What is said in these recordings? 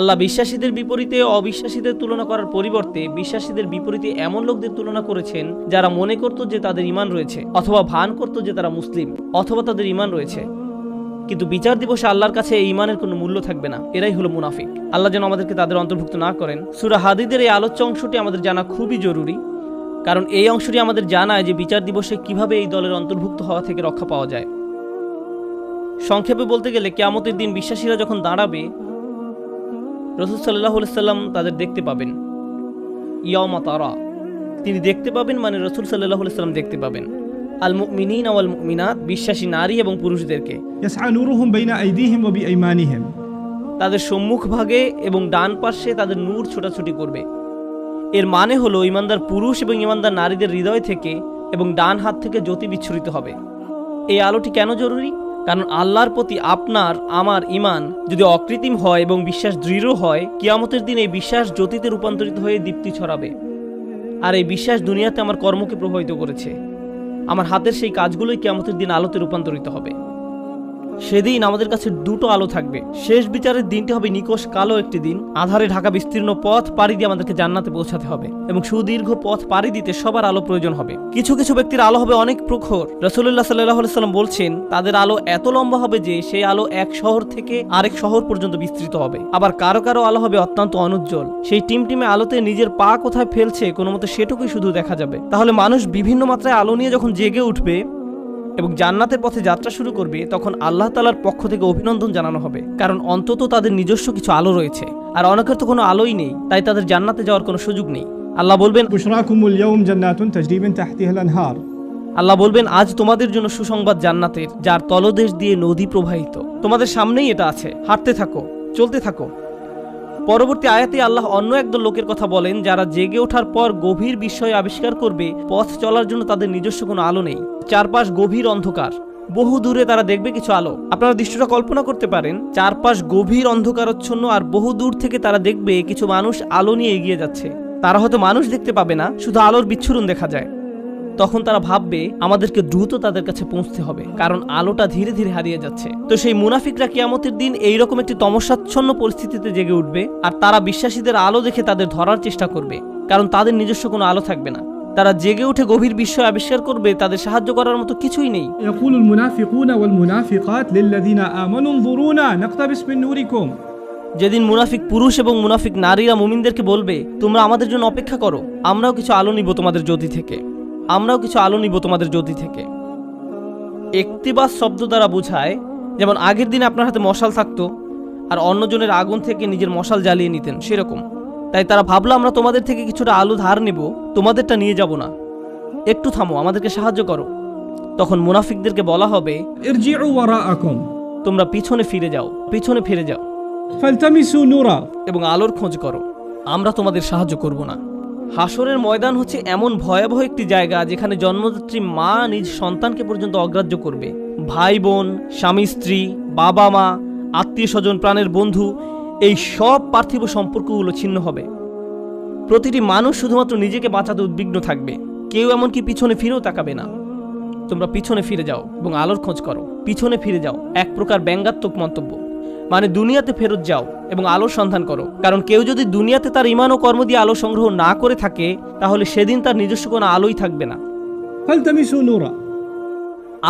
আল্লাহ বিশ্বাসীদের বিপরীতে অবিশ্বাসীদের তুলনা করার পরিবর্তে বিশ্বাসীদের বিপরীতে এমন লোকদের তুলনা করেছেন যারা মনে করত যে তাদের ঈমান রয়েছে, অথবা ভান করত যে তারা মুসলিম, অথবা তাদের ঈমান রয়েছে, কিন্তু বিচার দিবসে আল্লাহর কাছে এই ঈমানের কোনো মূল্য থাকবে না। এরাই হলো মুনাফিক। আল্লাহ যেন আমাদেরকে তাদের অন্তর্ভুক্ত না করেন। সূরা হাদীদের এই আলোচ্য অংশটি আমাদের জানা খুবই জরুরি, কারণ এই অংশটি আমাদের জানায় যে বিচার দিবসে কিভাবে এই দলের অন্তর্ভুক্ত হওয়া থেকে রক্ষা পাওয়া যায়। সংক্ষেপে বলতে গেলে কিয়ামতের দিন বিশ্বাসীরা যখন দাঁড়াবে, রাসূল সাল্লাল্লাহু আলাইহি সাল্লাম তাদের দেখতে পাবেন। ইয়াউমা তারা, তিনি দেখতে পাবেন মানে রাসূল সাল্লাল্লাহু আলাইহি সাল্লাম দেখতে পাবেন আল মুমিনিনা ওয়াল মুমিনাত, বিশ্বাসী নারী এবং পুরুষদেরকে। ইয়াসআ নূরুহুম বাইনা আইদিহিম ওয়া বিআইমানিহিম, তাদের সম্মুখ ভাগে এবং ডান পাশে তাদের নূর ছোটাছুটি করবে। এর মানে হলো ঈমানদার পুরুষ এবং ঈমানদার নারীদের হৃদয় থেকে এবং ডান হাত থেকে জ্যোতি বিচ্ছুরিত হবে। এই আলোটি কেন জরুরি? কারণ আল্লাহর প্রতি আপনার আমার ঈমান যদি অকৃত্রিম হয় এবং বিশ্বাস দৃঢ় হয়, কিয়ামতের দিন এই বিশ্বাস জ্যোতিতে রূপান্তরিত হয়ে দীপ্তি ছড়াবে। আর এই বিশ্বাস দুনিয়াতে আমার কর্মকে প্রভাবিত করেছে। আমার হাতের সেই কাজগুলোই কিয়ামতের দিন আলোতে রূপান্তরিত হবে। সেদিন আমাদের কাছে দুটো আলো থাকবে। শেষ বিচারের দিনটি হবে নিকষ কালো একটি দিন। আধারে ঢাকা বিস্তীর্ণ পথ পাড়ি দিয়ে আমাদেরকে জান্নাতে পৌঁছাতে হবে, এবং সুদীর্ঘ পথ পাড়ি দিতে সবার আলো প্রয়োজন হবে। কিছু কিছু ব্যক্তির আলো হবে অনেক প্রখর। রাসূলুল্লাহ সাল্লাল্লাহু আলাইহি সাল্লাম বলছেন, তাদের আলো এত লম্বা হবে যে সেই আলো এক শহর থেকে আরেক শহর পর্যন্ত বিস্তৃত হবে। আবার কারো কারো আলো হবে অত্যন্ত অনুজ্জ্বল। সেই টিমটিমে আলোতে নিজের পা কোথায় ফেলছে কোনো মতে সেটুকুই শুধু দেখা যাবে। তাহলে মানুষ বিভিন্ন মাত্রায় আলো নিয়ে যখন জেগে উঠবে এবং জান্নাতের পথে যাত্রা শুরু করবে, তখন আল্লাহ তাআলার পক্ষ থেকে অভিনন্দন জানানো হবে, কারণ অন্তত তাদের নিজস্ব কিছু আলো রয়েছে। আর অনেকের তো কোনো আলোই নেই, তাই তাদের জান্নাতে যাওয়ার কোনো সুযোগ নেই। আল্লাহ বলবেন, বুশরাকুমুল ইয়াউম জান্নাতুন তাজরি মিন তাহতিহাল আনহার, আল্লাহ বলবেন, আজ তোমাদের জন্য সুসংবাদ জান্নাতের, যার তলদেশ দিয়ে নদী প্রবাহিত। তোমাদের সামনেই এটা আছে, হাঁটতে থাকো, চলতে থাকো। পরবর্তী আয়াতে আল্লাহ অন্য একদল লোকের কথা বলেন, যারা জেগে ওঠার পর গভীর বিস্ময় আবিষ্কার করবে পথ চলার জন্য তাদের নিজস্ব কোনো আলো নেই। চারপাশ গভীর অন্ধকার, বহু দূরে তারা দেখবে কিছু আলো। আপনারা দৃশ্যটা কল্পনা করতে পারেন, চারপাশ গভীর অন্ধকারচ্ছন্ন, আর বহু দূর থেকে তারা দেখবে কিছু মানুষ আলো নিয়ে এগিয়ে যাচ্ছে। তারা হয়তো মানুষ দেখতে পাবে না, শুধু আলোর বিচ্ছুরণ দেখা যায়। তখন তারা ভাববে আমাদেরকে দ্রুত তাদের কাছে পৌঁছতে হবে, কারণ আলোটা ধীরে ধীরে হারিয়ে যাচ্ছে। তো সেই মুনাফিকরা কিয়ামতের দিন এইরকম একটি তমসাচ্ছন্ন পরিস্থিতিতে জেগে উঠবে, আর তারা বিশ্বাসীদের আলো দেখে তাদের ধরার চেষ্টা করবে, কারণ তাদের নিজস্ব কোনো আলো থাকবে না। তারা জেগে উঠে গভীর বিস্ময় আবিষ্কার করবে তাদের সাহায্য করার মতো কিছুই নেই। ইয়াকুলুল মুনাফিকুনা ওয়াল মুনাফিকাত লিল্লাযিনা আমানু উনজুরুনা নাকতাবিস মিন নূরিকুম, যেদিন মুনাফিক পুরুষ এবং মুনাফিক নারীরা মুমিনদেরকে বলবে, তোমরা আমাদের জন্য অপেক্ষা করো, আমরাও কিছু আলো নিব তোমাদের জ্যোতি থেকে, আমরাও কিছু আলো নিব তোমাদের জ্যোতি থেকে। ইকতিবাস শব্দ দ্বারা বোঝায়, যেমন আগের দিনে আপনার হাতে মশাল থাকতো আর অন্যজনের আগুন থেকে নিজের মশাল জ্বালিয়ে নিতেন, সেরকম। তাই তারা ভাবলো আমরা তোমাদের থেকে কিছুটা আলো ধার নেব, তোমাদেরটা নিয়ে যাব না, একটু থামো, আমাদেরকে সাহায্য করো। তখন মুনাফিকদেরকে বলা হবে, ইরজিউ ওয়ারাআকুম, তোমরা পিছনে ফিরে যাও, পিছনে ফিরে যাও ফালতামিসু নূরা, এবং আলোর খোঁজ করো, আমরা তোমাদের সাহায্য করব না। হাসরের ময়দান হচ্ছে এমন ভয়াবহ একটি জায়গা যেখানে জন্মদাত্রী মা নিজ সন্তানকে পর্যন্ত অগ্রাহ্য করবে। ভাই বোন, স্বামী স্ত্রী, বাবা মা, আত্মীয় স্বজন, প্রাণের বন্ধু, এই সব পার্থিব সম্পর্কগুলো ছিন্ন হবে। প্রতিটি মানুষ শুধুমাত্র নিজেকে বাঁচাতে উদ্বিগ্ন থাকবে, কেউ এমনকি পিছনে ফিরেও তাকাবে না। তোমরা পিছনে ফিরে যাও এবং আলোর খোঁজ করো, পিছনে ফিরে যাও এক প্রকার ব্যঙ্গাত্মক মন্তব্য, মানে দুনিয়াতে ফেরত যাও এবং আলোর সন্ধান করো। কারণ কেউ যদি দুনিয়াতে তার ঈমান ও কর্ম দিয়ে আলো সংগ্রহ না করে থাকে, তাহলে সেদিন তার নিজস্ব কোনো আলোই থাকবে না। ফালতামিসু নূরা,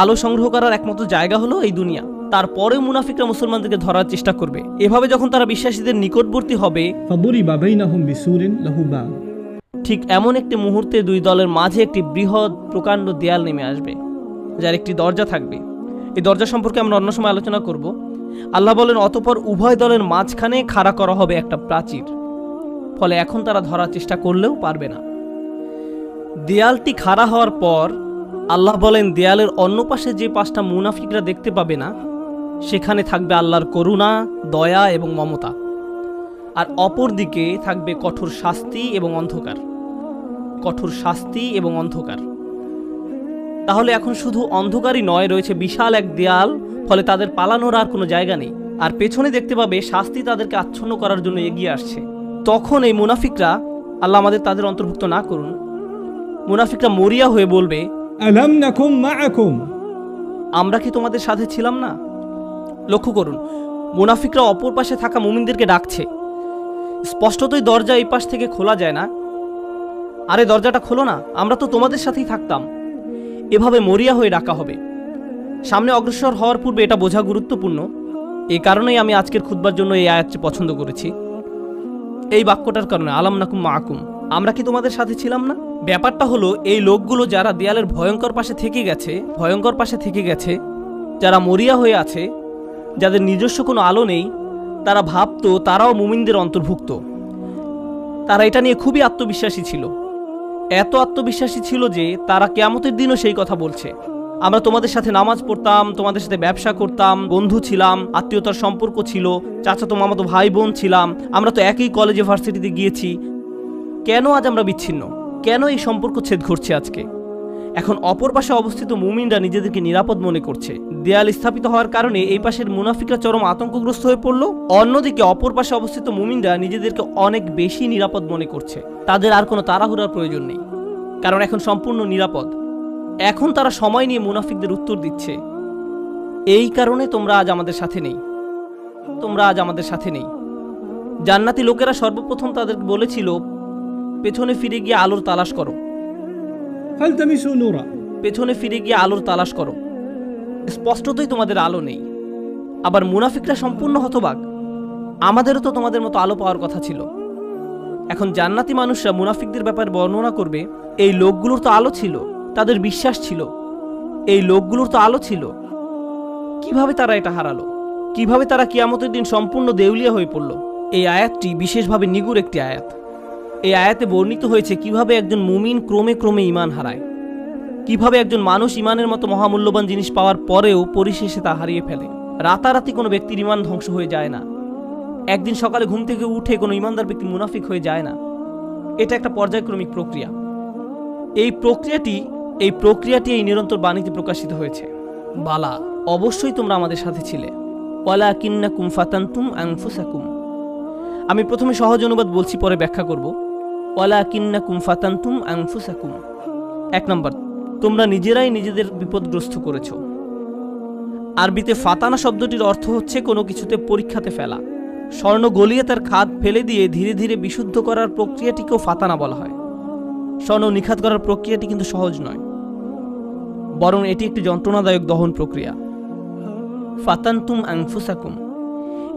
আলো সংগ্রহ করার একমাত্র জায়গা হলো এই দুনিয়া। তারপরে মুনাফিকরা মুসলমানদেরকে ধরার চেষ্টা করবে। এভাবে যখন তারা বিশ্বাসীদের নিকটবর্তী হবে, ফাদুরিবা বাইনাহুম বিসুরিন লাহু বাব, ঠিক এমন একটি মুহূর্তে দুই দলের মাঝে একটি বৃহৎ প্রকাণ্ড দেয়াল নেমে আসবে, যার একটি দরজা থাকবে। এই দরজা সম্পর্কে আমরা অন্য সময় আলোচনা করব। আল্লাহ বলেন, অতঃপর উভয় দলের মাঝখানে খাড়া করা হবে একটা প্রাচীর, ফলে এখন তারা ধরার চেষ্টা করলেও পারবে না। দেয়ালটি খাড়া হওয়ার পর আল্লাহ বলেন, দেয়ালের অন্য পাশে যে পাঁচটা মুনাফিকরা দেখতে পাবে না, সেখানে থাকবে আল্লাহর করুণা, দয়া এবং মমতা, আর অপর দিকে থাকবে কঠোর শাস্তি এবং অন্ধকার, কঠোর শাস্তি এবং অন্ধকার। তাহলে এখন শুধু অন্ধকারই নয়, রয়েছে বিশাল এক দেয়াল, ফলে তাদের পালানোর আর কোনো জায়গা নেই। আর পেছনে দেখতে পাবে শাস্তি তাদেরকে আচ্ছন্ন করার জন্য এগিয়ে আসছে। তখন এই মুনাফিকরা, আল্লাহ আমাদের তাদের অন্তর্ভুক্ত না করুন, মুনাফিকরা মরিয়া হয়ে বলবে, আলাম নাকুম মাআকুম, আমরা কি তোমাদের সাথে ছিলাম না? লক্ষ্য করুন, মুনাফিকরা অপর পাশে থাকা মুমিনদেরকে ডাকছে, স্পষ্টতই দরজা এই পাশ থেকে খোলা যায় না। আরে দরজাটা খোলো না, আমরা তো তোমাদের সাথেই থাকতাম। এভাবে মরিয়া হয়ে ডাকা হবে। সামনে অগ্রসর হওয়ার পূর্বে এটা বোঝা গুরুত্বপূর্ণ। এই কারণেই আমি আজকের খুতবার জন্য এই আয়াতটি পছন্দ করেছি। এই বাক্যটার কারণে, আলাম নাকুম মাকুম, আমরা কি তোমাদের সাথে ছিলাম না? ব্যাপারটা হলো, এই লোকগুলো যারা দেয়ালের ভয়ঙ্কর পাশে থেকে গেছে, যারা মরিয়া হয়ে আছে, যাদের নিজস্ব কোনো আলো নেই, তারা ভাবতো তারাও মুমিনদের অন্তর্ভুক্ত। তারা এটা নিয়ে খুবই আত্মবিশ্বাসী ছিল। এত আত্মবিশ্বাসী ছিল যে তারা কিয়ামতের দিনও সেই কথা বলছে, আমরা তোমাদের সাথে নামাজ পড়তাম, তোমাদের সাথে ব্যবসা করতাম, বন্ধু ছিলাম, আত্মীয়তার সম্পর্ক ছিল, চাচাতো মামাতো ভাই বোন ছিলাম, আমরা তো একই কলেজে ভার্সিটিতে গিয়েছি। কেন আজ আমরা বিচ্ছিন্ন? কেন এই সম্পর্ক ছেদ ঘটছে আজকে? এখন অপর পাশে অবস্থিত মুমিনরা নিজেদেরকে নিরাপদ মনে করছে। দেয়াল স্থাপিত হওয়ার কারণে এই পাশের মুনাফিকরা চরম আতঙ্কগ্রস্ত হয়ে পড়ল। অন্যদিকে অপর পাশে অবস্থিত মুমিনরা নিজেদেরকে অনেক বেশি নিরাপদ মনে করছে। তাদের আর কোনো তাড়াহুড়ার প্রয়োজন নেই, কারণ এখন সম্পূর্ণ নিরাপদ। এখন তারা সময় নিয়ে মুনাফিকদের উত্তর দিচ্ছে, এই কারণে তোমরা আজ আমাদের সাথে নেই। জান্নাতি লোকেরা সর্বপ্রথম তাদের বলেছিল, পেছনে ফিরে গিয়ে আলোর তালাশ করো, فالتمسوا نورا। পেছনে ফিরে গিয়ে আলোর তালাশ করো। স্পষ্টতই তোমাদের আলো নেই। আবার মুনাফিকরা সম্পূর্ণ হতবাক, আমাদেরও তো তোমাদের মতো আলো পাওয়ার কথা ছিল। এখন জান্নাতি মানুষরা মুনাফিকদের ব্যাপারে বর্ণনা করবে, এই লোকগুলোর তো আলো ছিল, তাদের বিশ্বাস ছিল, এই লোকগুলোর তো আলো ছিল, কিভাবে তারা এটা হারালো? কিভাবে তারা কিয়ামতের দিন সম্পূর্ণ দেউলিয়া হয়ে পড়ল? এই আয়াতটি বিশেষভাবে নিগুড় একটি আয়াত। এই আয়াতে বর্ণিত হয়েছে কিভাবে একজন মুমিন ক্রমে ক্রমে ঈমান হারায়, কিভাবে একজন মানুষ ঈমানের মতো মহামূল্যবান জিনিস পাওয়ার পরেও পরিশেষে তা হারিয়ে ফেলে। রাতারাতি কোনো ব্যক্তির ঈমান ধ্বংস হয়ে যায় না। একদিন সকালে ঘুম থেকে উঠে কোনো ঈমানদার ব্যক্তি মুনাফিক হয়ে যায় না। এটা একটা পর্যায়ক্রমিক প্রক্রিয়া। এই প্রক্রিয়াটি এই নিরন্তর বাণীতে প্রকাশিত হয়েছে, বালা, অবশ্যই তোমরা আমাদের সাথে ছিলে, ওয়ালাকিন্নাকুম ফাতানতুম আনফুসাকুম। আমি প্রথমে সহজ অনুবাদ বলছি, পরে ব্যাখ্যা করব। ওয়ালাকিন্নাকুম ফাতানতুম আনফুসাকুম। 1 নম্বর, তোমরা নিজেরাই নিজেদের বিপদগ্রস্ত করেছো। আরবিতে ফাতানা শব্দটির অর্থ হচ্ছে কোনো কিছুতে পরীক্ষাতে ফেলা। স্বর্ণ গলিয়ে তার খাদ ফেলে দিয়ে ধীরে ধীরে বিশুদ্ধ করার প্রক্রিয়াটিকেও ফাতানা বলা হয়। স্বর্ণ নিখাত করার প্রক্রিয়াটি কিন্তু সহজ নয়, বরং এটি একটি যন্ত্রণাদায়ক দহন প্রক্রিয়া। ফাতানতুম আনফুসাকুম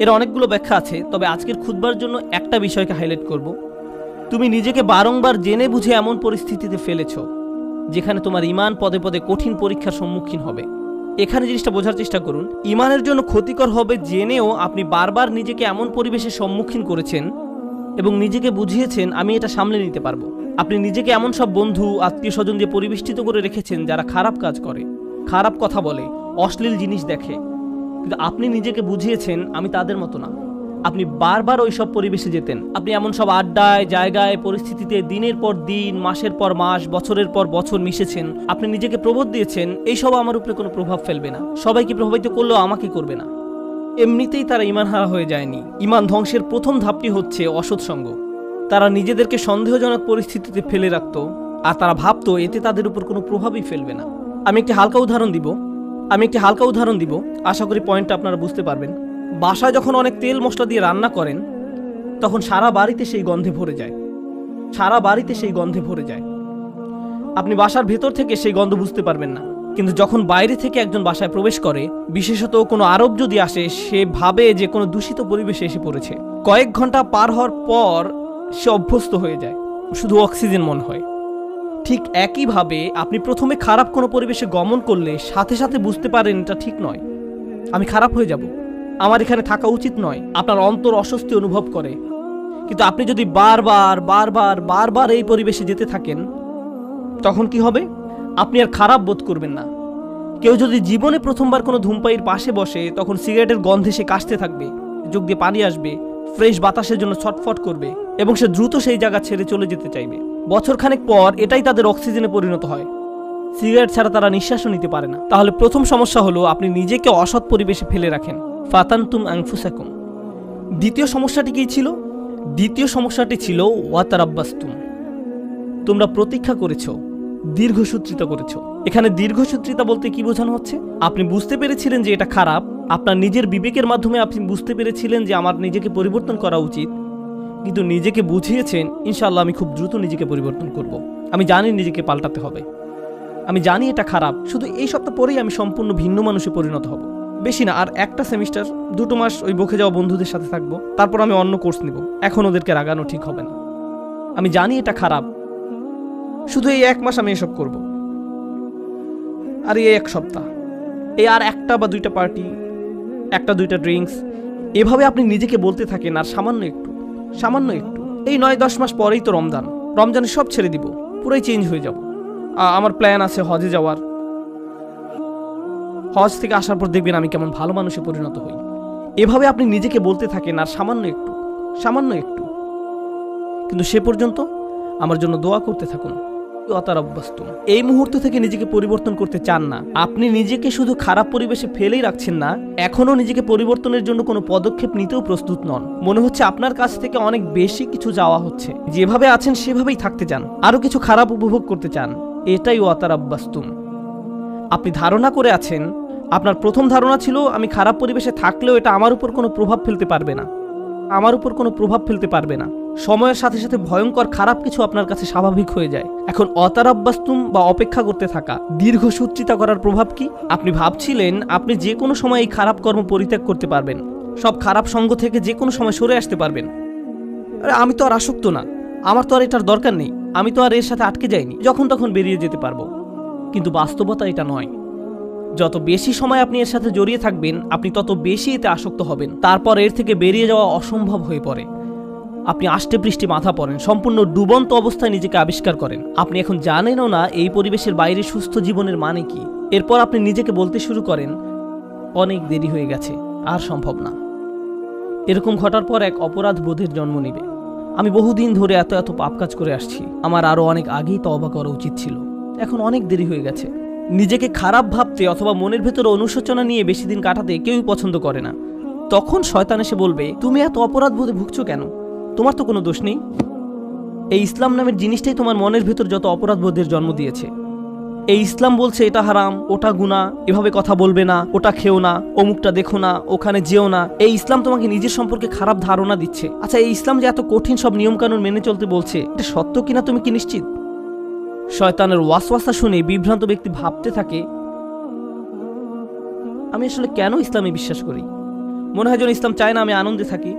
এর অনেকগুলো ব্যাখ্যা আছে, তবে আজকের খুতবার জন্য একটা বিষয়কে হাইলাইট করব। তুমি নিজেকে বারংবার জেনে বুঝে এমন পরিস্থিতিতে ফেলেছ যেখানে তোমার ঈমান পদে পদে কঠিন পরীক্ষার সম্মুখীন হবে। এখানে জিনিসটা বোঝার চেষ্টা করুন, ঈমানের জন্য ক্ষতিকর হবে জেনেও আপনি বারবার নিজেকে এমন পরিবেশের সম্মুখীন করেছেন এবং নিজেকে বুঝিয়েছেন আমি এটা সামলে নিতে পারবো। আপনি নিজেকে এমন সব বন্ধু আত্মীয় স্বজন দিয়ে পরিবেষ্টিত করে রেখেছেন যারা খারাপ কাজ করে, খারাপ কথা বলে, অশ্লীল জিনিস দেখে, কিন্তু আপনি নিজেকে বুঝিয়েছেন আমি তাদের মতো না। আপনি বারবার ওই সব পরিবেশে যেতেন, আপনি এমন সব আড্ডায়, জায়গায়, পরিস্থিতিতে দিনের পর দিন, মাসের পর মাস, বছরের পর বছর মিশেছেন। আপনি নিজেকে প্রবোধ দিয়েছেন এইসব আমার উপরে কোনো প্রভাব ফেলবে না, সবাইকে প্রভাবিত করলেও আমাকে করবে না। এমনিতেই তারা ঈমান হারা হয়ে যায়নি। ঈমান ধ্বংসের প্রথম ধাপটি হচ্ছে অসৎসঙ্গ। তারা নিজেদেরকে সন্দেহজনক পরিস্থিতিতে ফেলে রাখত, আর তারা ভাবতো এতে তাদের উপর কোনো প্রভাবই ফেলবে না। আমি একটি হালকা উদাহরণ দিব, আশা করি পয়েন্টটা আপনারা বুঝতে পারবেন। বাসায় যখন অনেক তেল মশলা দিয়ে রান্না করেন, তখন সারা বাড়িতে সেই গন্ধে ভরে যায়। আপনি বাসার ভেতর থেকে সেই গন্ধ বুঝতে পারবেন না, কিন্তু যখন বাইরে থেকে একজন বাসায় প্রবেশ করে, বিশেষত কোনো আরব যদি আসে, সে ভাবে যে কোনো দূষিত পরিবেশে এসে পড়েছে। কয়েক ঘন্টা পার হওয়ার পর সে অভ্যস্ত হয়ে যায়, শুধু অক্সিজেন মনে হয়। ঠিক একইভাবে আপনি প্রথমে খারাপ কোনো পরিবেশে গমন করলে সাথে সাথে বুঝতে পারেন এটা ঠিক নয়, আমি খারাপ হয়ে যাব, আমার এখানে থাকা উচিত নয়। আপনার অন্তর অস্বস্তি অনুভব করে। কিন্তু আপনি যদি বারবার এই পরিবেশে যেতে থাকেন, তখন কি হবে? আপনি আর খারাপ বোধ করবেন না। কেউ যদি জীবনে প্রথমবার কোনো ধূমপায়ীর পাশে বসে, তখন সিগারেটের গন্ধে সে কাশতে থাকবে, চোখ দিয়ে পানি আসবে, ফ্রেশ বাতাসের জন্য ছটফট করবে এবং সে দ্রুত সেই জায়গা ছেড়ে চলে যেতে চাইবে। বছরখানেক পর এটাই তাদের অক্সিজেনে পরিণত হয়। সিগারেট ছাড়া তারা নিঃশ্বাসও নিতে পারে না। তাহলে প্রথম সমস্যা হলো আপনি নিজেকে অসৎ পরিবেশে ফেলে রাখেন। ফাতানতুম আনফুসাকুম। দ্বিতীয় সমস্যাটি ছিল ওয়াতারাব্বাসতুম। তোমরা প্রতীক্ষা করেছো, দীর্ঘসূত্রিতা করেছো। এখানে দীর্ঘসূত্রিতা বলতে কি বোঝানো হচ্ছে? আপনি বুঝতে পেরেছিলেন যে এটা খারাপ, আপনার নিজের বিবেকের মাধ্যমে আপনি বুঝতে পেরেছিলেন যে আমার নিজেকে পরিবর্তন করা উচিত, কিন্তু নিজেকে বুঝিয়েছেন ইনশাআল্লাহ আমি খুব দ্রুত নিজেকে পরিবর্তন করব। আমি জানি নিজেকে পাল্টাতে হবে, আমি জানি এটা খারাপ, শুধু এই সপ্তাহ পরেই আমি সম্পূর্ণ ভিন্ন মানুষে পরিণত হব। বেশি না, আর একটা সেমিস্টার 2 মাস ওই বকে যাওয়া বন্ধুদের সাথে থাকবো, তারপর আমি অন্য কোর্স নিব। এখন ওদেরকে রাগানো ঠিক হবে না। আমি জানি এটা খারাপ, শুধু এই 1 মাস আমি এসব করব। আর এই 1 সপ্তাহ, এই আর 1টা বা 2টা পার্টি, 1টা 2টা ড্রিঙ্কস, এভাবে আপনি নিজেকে বলতে থাকেন। আর সামান্য একটু এই 9-10 মাস পরেই তো রমজানে সব ছেড়ে দিব, পুরাই চেঞ্জ হয়ে যাব। আমার প্ল্যান আছে হজে যাওয়ার। হজ থেকে আসার পর দেখবেন আমি কেমন ভালো মানুষে পরিণত হই। এভাবে আপনি নিজেকে বলতে থাকেন, আর সামান্য একটু। কিন্তু সে পর্যন্ত আমার জন্য দোয়া করতে থাকুন। এই মুহূর্ত থেকে নিজেকে পরিবর্তন করতে চান না, আপনি নিজেকে শুধু খারাপ পরিবেশে ফেলেই রাখছেন না, এখনো নিজেকে পরিবর্তনের জন্য কোনো পদক্ষেপ নিতেও প্রস্তুত নন। মনে হচ্ছে আপনার কাছ থেকে অনেক বেশি কিছু চাওয়া হচ্ছে। যেভাবে আছেন সেভাবেই থাকতে চান, আরো কিছু খারাপ উপভোগ করতে চান। এটাই ওয়াতারাব্বাস্তুম। আপনি ধারণা করে আছেন, আপনার প্রথম ধারণা ছিল আমি খারাপ পরিবেশে থাকলেও এটা আমার উপর কোনো প্রভাব ফেলতে পারবে না। সময়ের সাথে সাথে ভয়ঙ্কর খারাপ কিছু আপনার কাছে স্বাভাবিক হয়ে যায়। এখন অতারাব্বাস্তুম বা অপেক্ষা করতে থাকা, দীর্ঘ সুচিন্তা করার প্রভাব কি? আপনি ভাবছিলেন আপনি যে কোনো সময় এই খারাপ কর্ম পরিত্যাগ করতে পারবেন, সব খারাপ সঙ্গ থেকে যে কোনো সময় সরে আসতে পারবেন। আরে আমি তো আর আসক্ত না, আমার তো আর এটার দরকার নেই, আমি তো আর এর সাথে আটকে যাইনি, যখন তখন বেরিয়ে যেতে পারবো। কিন্তু বাস্তবতা এটা নয়। যত বেশি সময় আপনি এর সাথে জড়িয়ে থাকবেন, আপনি তত বেশি এতে আসক্ত হবেন। তারপর এর থেকে বেরিয়ে যাওয়া অসম্ভব হয়ে পড়ে। আপনি আষ্টে পৃষ্ঠে মাথা পড়েন, সম্পূর্ণ ডুবন্ত অবস্থায় নিজেকে আবিষ্কার করেন। আপনি এখন জানেনও না এই পরিবেশের বাইরে সুস্থ জীবনের মানে কি। এরপর আপনি নিজেকে বলতে শুরু করেন, অনেক দেরি হয়ে গেছে, আর সম্ভব না। এরকম ঘটার পর এক অপরাধ বোধের জন্ম নেবে। আমি বহুদিন ধরে এত পাপ কাজ করে আসছি, আমার আরো অনেক আগেই তওবা করা উচিত ছিল, এখন অনেক দেরি হয়ে গেছে। নিজেকে খারাপ ভাবতে অথবা মনের ভেতরে অনুশোচনা নিয়ে বেশি দিন কাটাতে কেউই পছন্দ করে না। তখন শয়তান এসে বলবে, তুমি এত অপরাধ বোধে ভুগছো কেন? তোমার তো কোনো দোষ নেই। এই ইসলাম নামের জিনিসটাই তোমার মনের ভেতর যত অপরাধ বোধের জন্ম দিয়েছে। এই ইসলাম বলছে এটা হারাম, ওটা গুনাহ, এভাবে কথা বলবে না, ওটা খেও না, অমুকটা দেখো না, ওখানে যেও না। এই ইসলাম তোমাকে নিজের সম্পর্কে খারাপ ধারণা দিচ্ছে। আচ্ছা, এই ইসলাম যে এত কঠিন সব নিয়মকানুন মেনে চলতে বলছে, এটা সত্য কিনা তুমি কি নিশ্চিত? শয়তানের ওয়াসওয়াসা শুনে বিভ্রান্ত ব্যক্তি ভাবতে থাকে, আমি আসলে কেন ইসলামে বিশ্বাস করি? মনে হয় যেন ইসলাম চায় না আমি আনন্দে থাকি।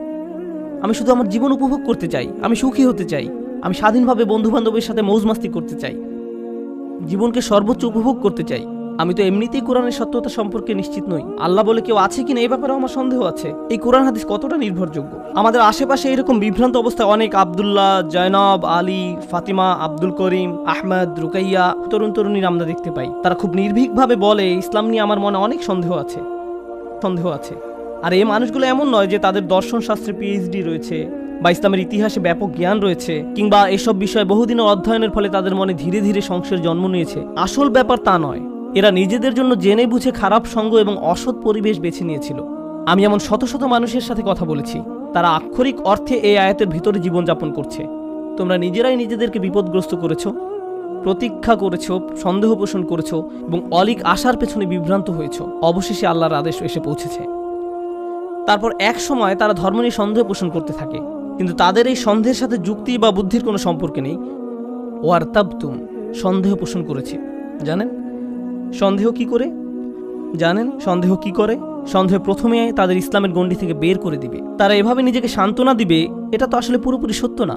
আমি শুধু আমার জীবন উপভোগ করতে চাই, আমি সুখী হতে চাই, আমি স্বাধীনভাবে বন্ধু বান্ধবের সাথে মৌজ মাস্তি করতে চাই, জীবনকে সর্বোচ্চ উপভোগ করতে চাই। আমি তো এমনিতেই কোরআনের সত্যতা সম্পর্কে নিশ্চিত নই। আল্লাহ বলে কেউ আছে কিনা এই ব্যাপারে আমার সন্দেহ আছে। এই কোরআন হাদিস কতটা নির্ভরযোগ্য? আমাদের আশেপাশে এরকম বিভ্রান্ত অবস্থায় অনেক আব্দুল্লাহ, জয়নব, আলী, ফাতিমা, আব্দুল করিম, আহমদ, রুকাইয়া, তরুণীর আমরা দেখতে পাই। তারা খুব নির্ভীকভাবে বলে, ইসলাম নিয়ে আমার মনে অনেক সন্দেহ আছে। আর এই মানুষগুলো এমন নয় যে তাদের দর্শন শাস্ত্রে পিএইচডি রয়েছে বা ইসলামের ইতিহাসে ব্যাপক জ্ঞান রয়েছে, কিংবা এসব বিষয়ে বহুদিনের অধ্যয়নের ফলে তাদের মনে ধীরে ধীরে সংশয়ের জন্ম নিয়েছে। আসল ব্যাপার তা নয়। এরা নিজেদের জন্য জেনে বুঝে খারাপ সঙ্গ এবং অসৎ পরিবেশ বেছে নিয়েছিল। আমি এমন শত শত মানুষের সাথে কথা বলেছি, তারা আক্ষরিক অর্থে এই আয়াতের ভিতরে জীবনযাপন করছে। তোমরা নিজেরাই নিজেদেরকে বিপদগ্রস্ত করেছো, প্রতীক্ষা করেছো, সন্দেহ পোষণ করেছো এবং অলিক আশার পেছনে বিভ্রান্ত হয়েছো। অবশেষে আল্লাহর আদেশ এসে পৌঁছেছে। তারপর এক সময় তারা ধর্ম নিয়ে সন্দেহ পোষণ করতে থাকে, কিন্তু তাদের এই সন্দেহের সাথে যুক্তি বা বুদ্ধির কোনো সম্পর্ক নেই। ওয়ারতাবতুম, সন্দেহ পোষণ করেছে। জানেন সন্দেহ কি করে? সন্দেহ প্রথমে তাদের ইসলামের গণ্ডি থেকে বের করে দিবে। তারা এভাবে নিজেকে সান্ত্বনা দিবে, এটা তো আসলে পুরোপুরি সত্য না।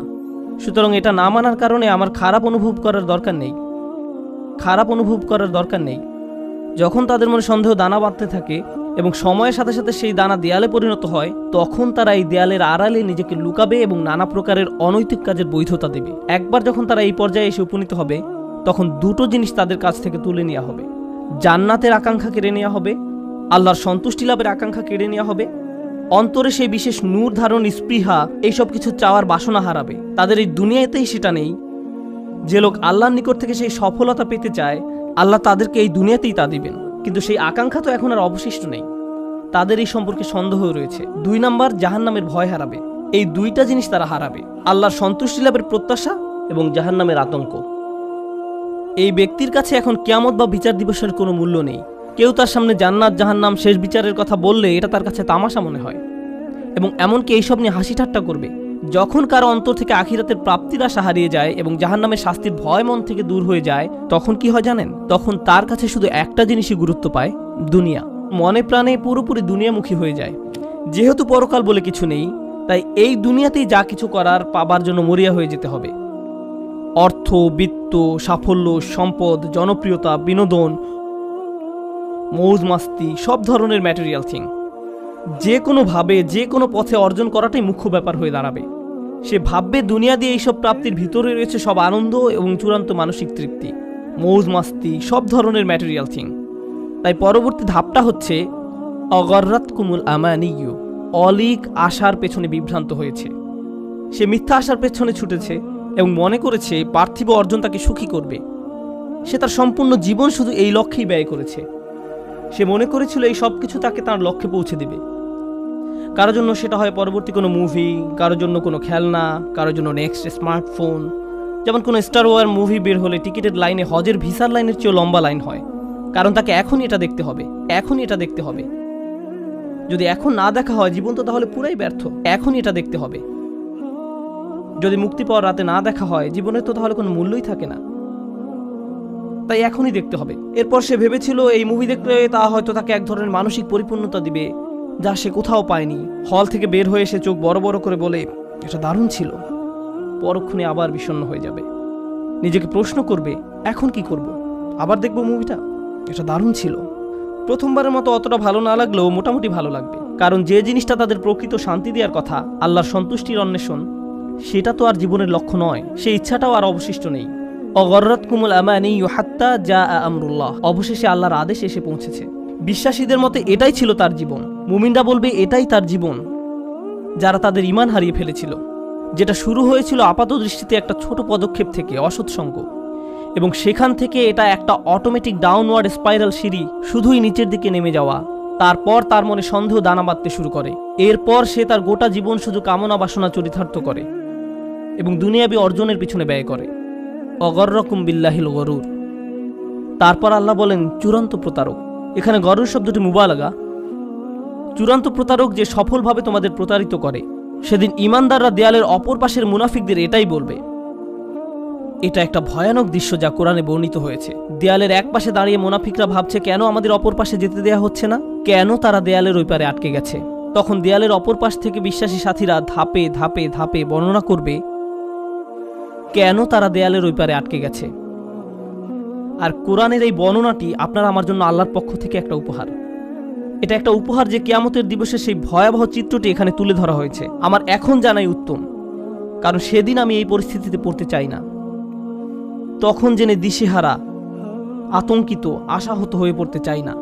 সুতরাং এটা না মানার কারণে আমার খারাপ অনুভব করার দরকার নেই। যখন তাদের মনে সন্দেহ দানা বাঁধতে থাকে এবং সময়ের সাথে সাথে সেই দানা দেয়ালে পরিণত হয়, তখন তারা এই দেয়ালের আড়ালে নিজেকে লুকাবে এবং নানা প্রকারের অনৈতিক কাজের বৈধতা দেবে। একবার যখন তারা এই পর্যায়ে এসে উপনীত হবে, তখন দুটো জিনিস তাদের কাছ থেকে তুলে নেওয়া হবে। জান্নাতের আকাঙ্ক্ষা কেড়ে নেওয়া হবে, আল্লাহর সন্তুষ্টি লাভের আকাঙ্ক্ষা কেড়ে নেওয়া হবে। অন্তরে সেই বিশেষ নূর ধারণ, স্পৃহা, এইসব কিছু চাওয়ার বাসনা হারাবে। তাদের এই দুনিয়াতেই সেটা নেই। যে লোক আল্লাহর নিকট থেকে সেই সফলতা পেতে চায়, আল্লাহ তাদেরকে এই দুনিয়াতেই তা দিবেন, কিন্তু সেই আকাঙ্ক্ষা তো এখন আর অবশিষ্ট নেই। তাদের এই সম্পর্কে সন্দেহ রয়েছে। 2 নাম্বার, জাহান্নামের ভয় হারাবে। এই দুইটা জিনিস তারা হারাবে, আল্লাহর সন্তুষ্টি লাভের প্রত্যাশা এবং জাহান্নামের আতঙ্ক। এই ব্যক্তির কাছে এখন কিয়ামত বা বিচার দিবসের কোনো মূল্য নেই। কেউ তার সামনে জান্নাত, জাহান্নাম, শেষ বিচারের কথা বললে এটা তার কাছে তামাশা মনে হয় এবং এমনকি এইসব নিয়ে হাসি ঠাট্টা করবে। যখন কারো অন্তর থেকে আখিরাতের প্রাপ্তির আশা হারিয়ে যায় এবং জাহান্নামের শাস্তির ভয় মন থেকে দূর হয়ে যায়, তখন কি হয় জানেন? তখন তার কাছে শুধু একটা জিনিসই গুরুত্ব পায়, দুনিয়া। মনে প্রাণে পুরোপুরি দুনিয়ামুখী হয়ে যায়। যেহেতু পরকাল বলে কিছু নেই, তাই এই দুনিয়াতেই যা কিছু করার পাবার জন্য মরিয়া হয়ে যেতে হবে। অর্থ, বিত্ত, সাফল্য, সম্পদ, জনপ্রিয়তা, বিনোদন, মৌজ মাস্তি, সব ধরনের ম্যাটেরিয়াল থিং যে কোনোভাবে যে কোনো পথে অর্জন করাটাই মুখ্য ব্যাপার হয়ে দাঁড়াবে। সে ভাববে দুনিয়া দিয়ে এইসব প্রাপ্তির ভিতরে রয়েছে সব আনন্দ এবং চূড়ান্ত মানসিক তৃপ্তি, মৌজ মাস্তি, সব ধরনের ম্যাটেরিয়াল থিং। তাই পরবর্তী ধাপটা হচ্ছে অগররাতকুমুল আমানিয়্যু, অলিক আশার পেছনে বিভ্রান্ত হয়েছে। সে মিথ্যা আশার পেছনে ছুটেছে এবং মনে করেছে পার্থিব অর্জন তাকে সুখী করবে। সে তার সম্পূর্ণ জীবন শুধু এই লক্ষ্যেই ব্যয় করেছে। সে মনে করেছিল এই সব কিছু তাকে তার লক্ষ্যে পৌঁছে দেবে। কারোর জন্য সেটা হয় পরবর্তী কোনো মুভি, কারোর জন্য কোনো খেলনা, কারোর জন্য নেক্সট স্মার্টফোন। যেমন কোনো স্টার ওয়ার মুভি বের হলে টিকিটের লাইনে হজের ভিসার লাইনের চেয়েও লম্বা লাইন হয়, কারণ তাকে এখনই এটা দেখতে হবে, এখনই এটা দেখতে হবে। যদি এখন না দেখা হয় জীবন তো তাহলে পুরাই ব্যর্থ। এখনই এটা দেখতে হবে। যদি মুক্তি পাওয়ার রাতে না দেখা হয় জীবনের তো তাহলে কোনো মূল্যই থাকে না। তাই এখনই দেখতে হবে। এরপর সে ভেবেছিল এই মুভি দেখলে তা হয়তো তাকে এক ধরনের মানসিক পরিপূর্ণতা দিবে, যা সে কোথাও পায়নি। হল থেকে বের হয়ে এসে চোখ বড় বড় করে বলে, এটা দারুণ ছিল। পরক্ষণে আবার বিষণ্ণ হয়ে যাবে। নিজেকে প্রশ্ন করবে, এখন কি করব? আবার দেখব মুভিটা, এটা দারুণ ছিল। প্রথমবারের মতো অতটা ভালো না লাগলেও মোটামুটি ভালো লাগবে, কারণ যে জিনিসটা তাদের প্রকৃত শান্তি দেওয়ার কথা, আল্লাহর সন্তুষ্টির অন্বেষণ, সেটা তো আর জীবনের লক্ষ্য নয়। সেই ইচ্ছাটাও আর অবশিষ্ট নেই। অগররাতকুমুল আমানিয়্যু হাত্তা জাআ আমরুল্লাহ, অবশেষে আল্লাহর আদেশ এসে পৌঁছেছে। বিশ্বাসীদের মতে এটাই ছিল তার জীবন। মুমিনরা বলবে এটাই তার জীবন, যারা তাদের ঈমান হারিয়ে ফেলেছিল, যেটা শুরু হয়েছিল আপাত দৃষ্টিতে একটা ছোট পদক্ষেপ থেকে, অসৎসঙ্গ, এবং সেখান থেকে এটা একটা অটোমেটিক ডাউনওয়ার্ড স্পাইরাল সিঁড়ি, শুধুই নিচের দিকে নেমে যাওয়া। তারপর তার মনে সন্দেহ দানা বাঁধতে শুরু করে। এরপর সে তার গোটা জীবন শুধু কামনা বাসনা চরিতার্থ করে এবং দুনিয়াবি অর্জনের পিছনে ব্যয় করে। অগররকুম বিল্লাহিল গরুর। তারপর আল্লাহ বলেন চূড়ান্ত প্রতারক। এখানে গরুর শব্দটি মুবালাগা। চূড়ান্ত প্রতারক যে সফলভাবে তোমাদের প্রতারিত করে। সেদিন ঈমানদাররা দেয়ালের অপর পাশের মুনাফিকদের এটাই বলবে। এটা একটা ভয়ানক দৃশ্য যা কোরআনে বর্ণিত হয়েছে। দেয়ালের এক পাশে দাঁড়িয়ে মুনাফিকরা ভাবছে কেন আমাদের অপর পাশে যেতে দেয়া হচ্ছে না, কেন তারা দেয়ালের ওই পারে আটকে গেছে। তখন দেয়ালের অপর পাশ থেকে বিশ্বাসী সাথীরা ধাপে ধাপে ধাপে বর্ণনা করবে কেন তারা দেয়ালের ওই পারে আটকে গেছে। আর কোরআনের এই বর্ণনাটি আপনার আমার জন্য আল্লাহর পক্ষ থেকে একটা উপহার। এটা একটা উপহার যে কিয়ামতের দিবসে সেই ভয়াবহ চিত্রটি এখানে তুলে ধরা হয়েছে। আমার এখন জানাই উত্তম, কারণ সেদিন আমি এই পরিস্থিতিতে পড়তে চাই না। তখন জেনে দিশেহারা, আতঙ্কিত, আশাহত হয়ে পড়তে চাই না।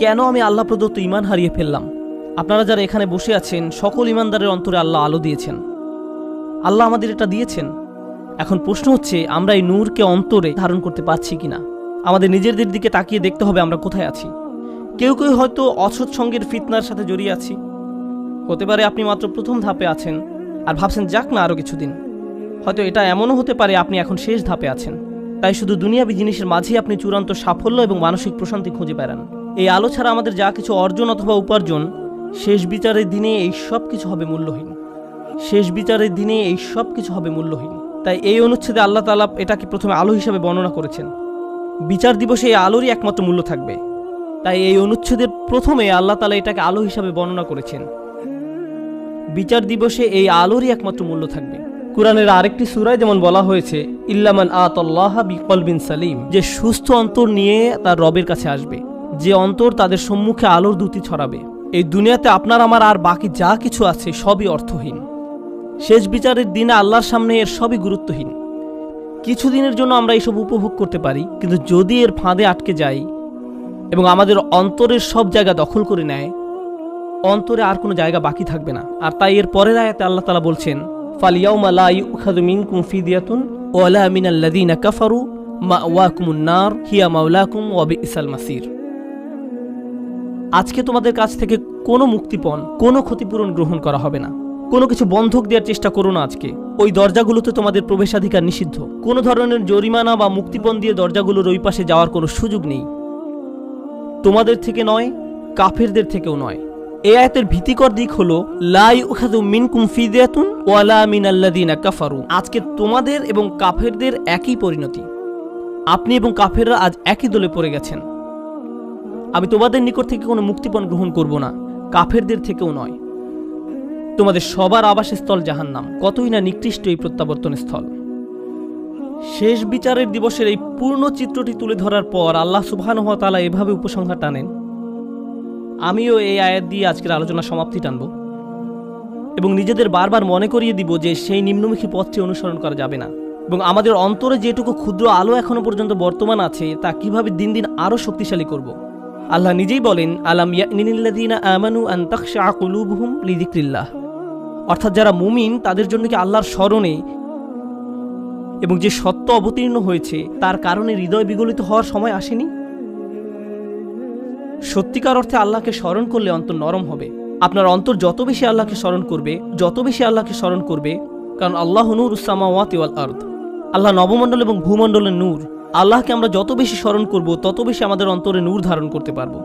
কেন আমি আল্লাহ প্রদত্ত ঈমান হারিয়ে ফেললাম? আপনারা যারা এখানে বসে আছেন, সকল ঈমানদারের অন্তরে আল্লাহ আলো দিয়েছেন। আল্লাহ আমাদের এটা দিয়েছেন। এখন প্রশ্ন হচ্ছে আমরা এই নূরকে অন্তরে ধারণ করতে পারছি কিনা। আমাদের নিজেদের দিকে তাকিয়ে দেখতে হবে আমরা কোথায় আছি। কেউ কেউ হয়তো অসৎ সঙ্গের ফিতনার সাথে জড়িয়ে আছি। হতে পারে আপনি মাত্র প্রথম ধাপে আছেন আর ভাবছেন যাক না আরও কিছুদিন। হয়তো এটা এমনও হতে পারে আপনি এখন শেষ ধাপে আছেন। তাই শুধু দুনিয়াবি জিনিসের মাঝেই আপনি চূড়ান্ত সাফল্য এবং মানসিক প্রশান্তি খুঁজে বেড়ান। এই আলো ছাড়া আমাদের যা কিছু অর্জন অথবা উপার্জন, শেষ বিচারের দিনে এই সব কিছু হবে মূল্যহীন। শেষ বিচারের দিনে এই সব কিছু হবে মূল্যহীন। তাই এই অনুচ্ছেদে আল্লাহ তাআলা এটাকে প্রথমে আলো হিসাবে বর্ণনা করেছেন। বিচার দিবসে এই আলোরই একমাত্র মূল্য থাকবে। তাই এই অনুচ্ছেদের প্রথমে আল্লাহ তাআলা এটাকে আলো হিসাবে বর্ণনা করেছেন। বিচার দিবসে এই আলোরই একমাত্র মূল্য থাকবে। কুরআনের আরেকটি সূরায় যেমন বলা হয়েছে, ইল্লামান আতাল্লাহা বিকলবিন সালিম, যে সুস্থ অন্তর নিয়ে তার রবের কাছে আসবে, যে অন্তর তাদের সম্মুখে আলোর দ্যুতি ছড়াবে। এই দুনিয়াতে আপনার আমার আর বাকি যা কিছু আছে সবই অর্থহীন। শেষ বিচারের দিনে আল্লাহর সামনে এর সবই গুরুত্বহীন। কিছুদিনের জন্য আমরা এইসব উপভোগ করতে পারি, কিন্তু যদি এর ফাঁদে আটকে যাই এবং আমাদের অন্তরের সব জায়গা দখল করে নেয়, অন্তরে আর কোনো জায়গা বাকি থাকবে না। আর তাই এর পরের আয়াতে আল্লাহ তাআলা বলছেন, ফালিয়াউমা লা ইউখাযু মিনকুম ফিদিয়াতুন ওয়ালা মিনাল্লাযীনা কাফারু মাওয়াকুমুন নার হিয়া মাওলাকুম ওয়া বিইসাল মাসির। আজকে তোমাদের কাছ থেকে কোনো মুক্তিপণ, কোনো ক্ষতিপূরণ গ্রহণ করা হবে না। কোনো কিছু বন্ধক দেওয়ার চেষ্টা করো না। আজকে ওই দরজাগুলোতে তোমাদের প্রবেশাধিকার নিষিদ্ধ। কোনো ধরনের জরিমানা বা মুক্তিপণ দিয়ে দরজাগুলোর ওই পাশে যাওয়ার কোনো সুযোগ নেই। তোমাদের থেকে নয়, কাফেরদের থেকেও নয়। এই আয়াতের ভীতিকর দিক হলো লা ইউখাযু মিনকুম ফিদিয়াতুন ওয়ালা মিনাল্লাযিনা কাফারু। আজকে তোমাদের এবং কাফেরদের একই পরিণতি। আপনি এবং কাফেররা আজ একই দলে পড়ে গেছেন। আমি তোমাদের নিকট থেকে কোনো মুক্তিপণ গ্রহণ করব না, কাফেরদের থেকেও নয়। তোমাদের সবার আবাসস্থল জাহান্নাম। কতই না নিকৃষ্ট এই প্রত্যাবর্তন স্থল। শেষ বিচারের দিবসের এই পূর্ণ চিত্রটি তুলে ধরার পর আল্লাহ সুবহানাহু ওয়া তাআলা এভাবে উপসংহার টানেন। আমিও এই আয়াত দিয়ে আজকের আলোচনা সমাপ্তি টানব এবং নিজেদের বারবার মনে করিয়ে দিব যে সেই নিম্নমুখী পথটি অনুসরণ করা যাবে না, এবং আমাদের অন্তরে যেটুকু ক্ষুদ্র আলো এখনো পর্যন্ত বর্তমান আছে তা কিভাবে দিন দিন আরও শক্তিশালী করব। আল্লাহ নিজেই বলেন, আলাম ইয়ানিল্লাযীনা আমানু আন তাখশা কুলুবুহুম লিযিকরিল্লাহ, অর্থাৎ যারা মুমিন তাদের জন্য কি আল্লাহর স্মরণে এবং যে সত্য অবতীর্ণ হয়েছে তার কারণে হৃদয় বিগলিত হওয়ার সময় আসেনি? সত্যিকার অর্থে আল্লাহকে স্মরণ করলে অন্তর নরম হবে। আপনার অন্তর যত বেশি আল্লাহকে স্মরণ করবে, যত বেশি আল্লাহকে স্মরণ করবে, কারণ আল্লাহ নূরুস সামাওয়াতি ওয়াল আরদ, আল্লাহ নবমণ্ডল এবং ভূমণ্ডলের নূর। আল্লাহকে আমরা যত বেশি স্মরণ করব তত বেশি আমাদের অন্তরে নূর ধারণ করতে পারবো।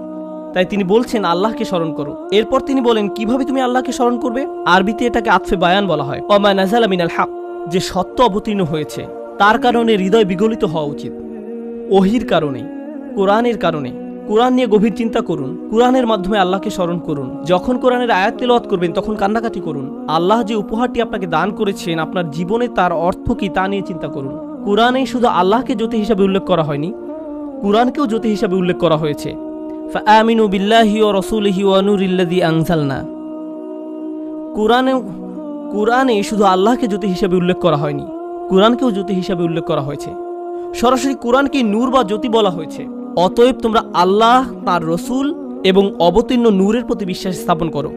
তাই তিনি বলছেন আল্লাহকে স্মরণ করো। এরপর তিনি বলেন কিভাবে তুমি আল্লাহকে স্মরণ করবে। আরবিতে এটাকে আতফে বায়ান বলা হয়। ওমা নাযালা মিনাল হক, যে সত্য অবতীর্ণ হয়েছে তার কারণে হৃদয় বিগলিত হওয়া উচিত। ওহির কারণে, কোরআনের কারণে। কোরআন নিয়ে গভীর চিন্তা করুন, কোরআনের মাধ্যমে আল্লাহকে স্মরণ করুন। যখন কোরআনের আয়াত তেলাওয়াত করবেন তখন কান্নাকাটি করুন। আল্লাহ যে উপহারটি আপনাকে দান করেছেন আপনার জীবনে তার অর্থ কি তা নিয়ে চিন্তা করুন। কোরআনে শুধু আল্লাহকে জ্যোতি হিসাবে উল্লেখ করা হয়নি, কোরআনকেও জ্যোতি হিসাবে উল্লেখ করা হয়েছে। ফাআমিনু বিল্লাহি ওয়া রাসূলিহি ওয়া নূরিল্লাযী আনজালনা। কোরআনে শুধু আল্লাহকে জ্যোতি হিসাবে উল্লেখ করা হয়নি, কোরআনকেও জ্যোতি হিসাবে উল্লেখ করা হয়েছে। সরাসরি কোরআনকে নূর বা জ্যোতি বলা হয়েছে। অতএব তোমরা আল্লাহ, তার রসুল এবং অবতীর্ণ নূরের প্রতি বিশ্বাস স্থাপন করো।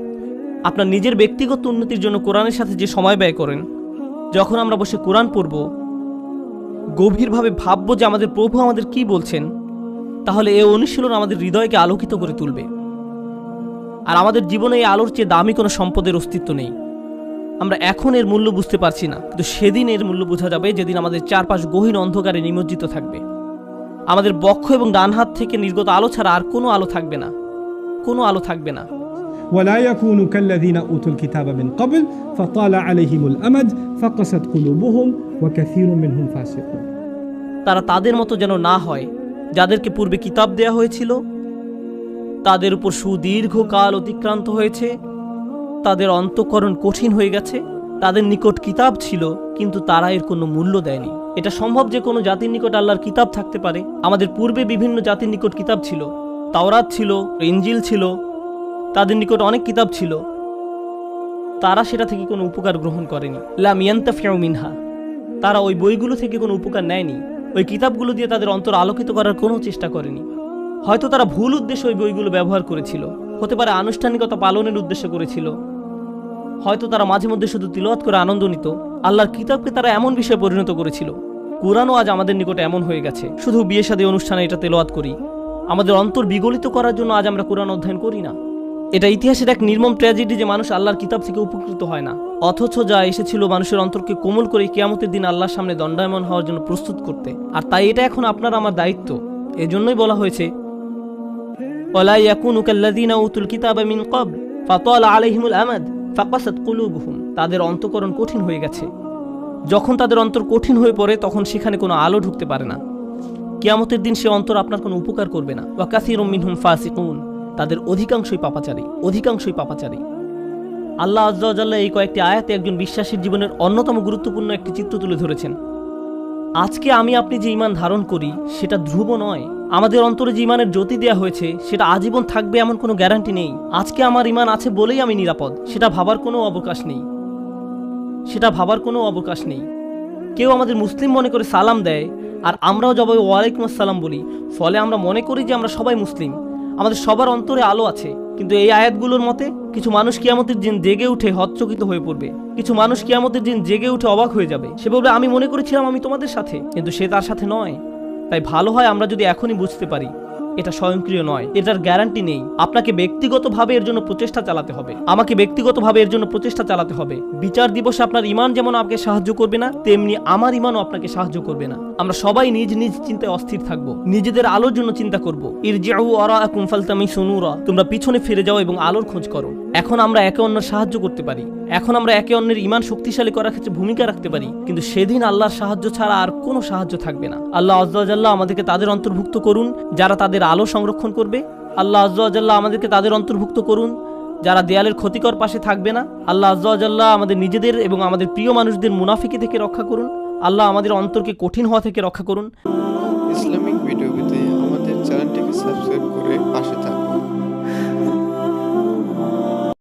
আপনার নিজের ব্যক্তিগত উন্নতির জন্য কোরআনের সাথে যে সময় ব্যয় করেন, যখন আমরা বসে কোরআন পড়ব, গভীরভাবে ভাববো যে আমাদের প্রভু আমাদের কি বলছেন, তাহলে এই অনুশীলন আমাদের হৃদয়কে আলোকিত করে তুলবে। আর আমাদের জীবনে এই আলোর চেয়ে দামি কোনো সম্পদের অস্তিত্ব নেই। আমরা এখন এর মূল্য বুঝতে পারছি না, কিন্তু সেদিন এর মূল্য বোঝা যাবে যেদিন আমাদের চারপাশ গহীন অন্ধকারে নিমজ্জিত থাকবে। আমাদের বক্ষ এবং ডান হাত থেকে নির্গত আলো ছাড়া আর কোনো আলো থাকবে না, কোনো আলো থাকবে না। ولا يكونوا كالذين أوتوا الكتاب من قبل فطال عليهم الأمد فقست قلوبهم وكثير منهم فاسقون। তারা তাদের মতো যেন না হয় যাদেরকে পূর্বে কিতাব দেয়া হয়েছিল, তাদের উপর সুদীর্ঘ কাল অতিক্রান্ত হয়েছে, তাদের অন্তঃকরণ কঠিন হয়ে গেছে। তাদের নিকট কিতাব ছিল কিন্তু তারা এর কোনো মূল্য দেয়নি। এটা সম্ভব যে কোনো জাতির নিকট আল্লাহর কিতাব থাকতে পারে। আমাদের পূর্বে বিভিন্ন জাতির নিকট কিতাব ছিল, তাওরাত ছিল, ইনজিল ছিল, তাদের নিকট অনেক কিতাব ছিল। তারা সেটা থেকে কোনো উপকার গ্রহণ করেনি। লাম ইয়ান্তাফিউ মিনহা, তারা ওই বইগুলো থেকে কোনো উপকার নেয়নি। ওই কিতাবগুলো দিয়ে তাদের অন্তর আলোকিত করার কোনো চেষ্টা করেনি। হয়তো তারা ভুল উদ্দেশ্যে ওই বইগুলো ব্যবহার করেছিল, হতে পারে আনুষ্ঠানিকতা পালনের উদ্দেশ্য করেছিল, হয়তো তারা মাঝে মধ্যে শুধু তিলাওয়াত করে আনন্দ নিত। আল্লাহর কিতাবকে তারা এমন বিষয়ে পরিণত করেছিল। কোরআনও আজ আমাদের নিকটে এমন হয়ে গেছে, শুধু বিয়ে শাদী অনুষ্ঠানে এটা তেলাওয়াত করি। আমাদের অন্তর বিগলিত করার জন্য আজ আমরা কোরআন অধ্যয়ন করি না। এটা ইতিহাসের এক নির্মম ট্র্যাজেডি যে মানুষ আল্লাহর কিতাব থেকে উপকৃত হয় না, অথচ যা এসেছিল মানুষের অন্তরকে কোমল করে কিয়ামতের দিন আল্লাহর সামনে দণ্ডায়মান হওয়ার জন্য প্রস্তুত করতে। আর তাই এটা এখন আপনার আমার দায়িত্ব। এজন্যই বলা হয়েছে ওয়ালা ইয়াকুনু কাল্লাযীনা উতুল কিতাবা মিন ক্বাবল ফাতালা আলাইহিমুল আমাদ ফাকাসাত কুলুবুহুম। তাদের অন্তঃকরণ কঠিন হয়ে গেছে। যখন তাদের অন্তর কঠিন হয়ে পড়ে তখন সেখানে কোনো আলো ঢুকতে পারে না। কিয়ামতের দিন সে অন্তর আপনার কোনো উপকার করবে না। ওয়া কাসীরুম মিনহুম ফাসিকুন, তাদের অধিকাংশই পাপাচারী, অধিকাংশই পাপাচারী। আল্লাহ আযজা ওয়া জাল্লা এই কয়েকটি আয়াতে একজন বিশ্বাসীর জীবনের অন্যতম গুরুত্বপূর্ণ একটি চিত্র তুলে ধরেছেন। আজকে আমি আপনি যে ঈমান ধারণ করি সেটা ধ্রুব নয়। আমাদের অন্তরে যে ঈমানের জ্যোতি দেওয়া হয়েছে সেটা আজীবন থাকবে এমন কোনো গ্যারান্টি নেই। আজকে আমার ঈমান আছে বলেই আমি নিরাপদ, সেটা ভাবার কোনো অবকাশ নেই, সেটা ভাবার কোনো অবকাশ নেই। কেউ আমাদের মুসলিম মনে করে সালাম দেয় আর আমরাও জবাবে ওয়ালাইকুম আসসালাম বলি, ফলে আমরা মনে করি যে আমরা সবাই মুসলিম, আমাদের সবার অন্তরে আলো আছে। কিন্তু এই আয়াতগুলোর মতে কিছু মানুষ কিয়ামতের দিন জেগে উঠে হতচকিত হয়ে পড়বে, কিছু মানুষ কিয়ামতের দিন জেগে উঠে অবাক হয়ে যাবে। সে বলবে আমি মনে করেছিলাম আমি তোমাদের সাথে, কিন্তু সে তার সাথে নয়। তাই ভালো হয় আমরা যদি এখনই বুঝতে পারি এটা স্বয়ংক্রিয় নয়, এটার গ্যারান্টি নেই। আপনাকে ব্যক্তিগতভাবে এর জন্য প্রচেষ্টা চালাতে হবে, আমাকে ব্যক্তিগতভাবে এর জন্য প্রচেষ্টা চালাতে হবে। বিচার দিবসে আপনার ঈমান যেমন আপনাকে সাহায্য করবে না, তেমনি আমার ঈমানও আপনাকে সাহায্য করবে না। আমরা সবাই নিজ নিজ চিন্তায় অস্থির থাকব, নিজেদের আলোর জন্য চিন্তা করব। ইরজিউ ওয়ারাআকুম ফালতামিসু নূরা, তোমরা পিছনে ফিরে যাও এবং আলোর খোঁজ করো। এখন আমরা একে অন্যের সাহায্য করতে পারি, এখন আমরা একে অন্যের ঈমান শক্তিশালী করার ক্ষেত্রে ভূমিকা রাখতে পারি, কিন্তু সেদিন আল্লাহর সাহায্য ছাড়া আর কোনো সাহায্য থাকবে না। আল্লাহ আযজা ওয়া জাল্লা আমাদেরকে তাদের অন্তর্ভুক্ত করুন যারা তাদের আলো সংরক্ষণ করবে। আল্লাহ আযজা ওয়া জাল্লা আমাদেরকে তাদের অন্তর্ভুক্ত করুন যারা দেয়ালের ক্ষতিকর পাশে থাকবে না। আল্লাহ আযজা ওয়া জাল্লা আমাদের নিজেদের এবং আমাদের প্রিয় মানুষদের মুনাফিকি থেকে রক্ষা করুন। আল্লাহ আমাদের অন্তরকে কঠিন হওয়া থেকে রক্ষা করুন। ইসলামিক ভিডিও পেতে আমাদের চ্যানেলটিকে সাবস্ক্রাইব করে পাশে থাকুন।